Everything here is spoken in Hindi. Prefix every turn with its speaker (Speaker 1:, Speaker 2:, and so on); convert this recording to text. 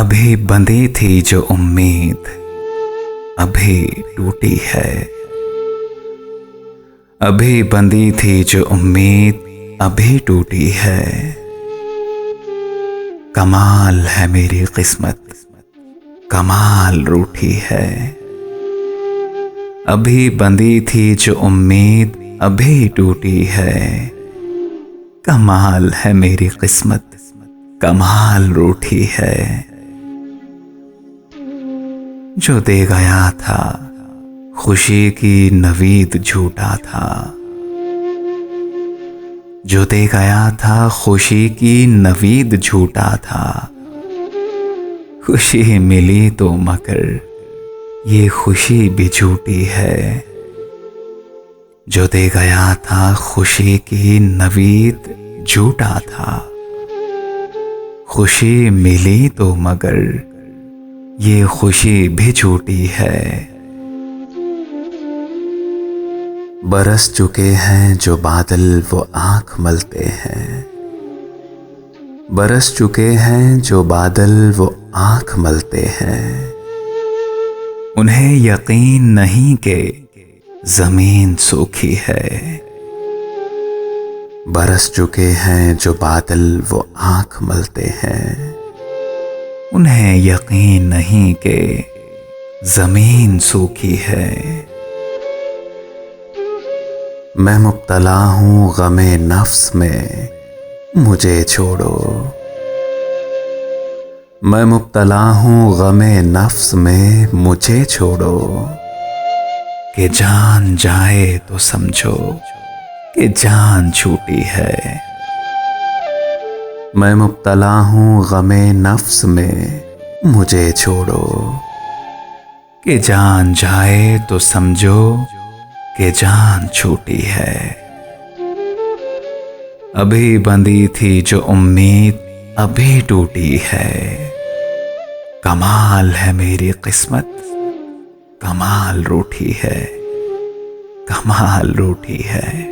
Speaker 1: अभी बंधी थी जो उम्मीद अभी टूटी है। अभी बंधी थी जो उम्मीद अभी टूटी है। कमाल है मेरी किस्मत, कमाल रूठी है। अभी बंधी थी जो उम्मीद अभी टूटी है। कमाल है मेरी किस्मत, कमाल रूठी है। जो दे गया था खुशी की नवीद झूठा था। जो दे गया था खुशी की नवीद झूठा था। खुशी मिली तो मगर ये खुशी भी झूठी है। जो दे गया था खुशी की नवीद झूठा था। खुशी मिली तो मगर ये खुशी भी झूठी है। बरस चुके हैं जो बादल वो आंख मलते हैं। बरस चुके हैं जो बादल वो आंख मलते हैं। उन्हें यकीन नहीं कि जमीन सूखी है। बरस चुके हैं जो बादल वो आंख मलते हैं। उन्हें यकीन नहीं कि जमीन सूखी है। मैं मुब्तला हूं गमे नफ्स में, मुझे छोड़ो। मैं मुब्तला हूं गमे नफ्स में, मुझे छोड़ो। कि जान जाए तो समझो कि जान छूटी है। मैं मुब्तला हूं गमे नफ्स में, मुझे छोड़ो। कि जान जाए तो समझो कि जान छूटी है। अभी बंधी थी जो उम्मीद अभी टूटी है। कमाल है मेरी किस्मत, कमाल रूठी है, कमाल रूठी है।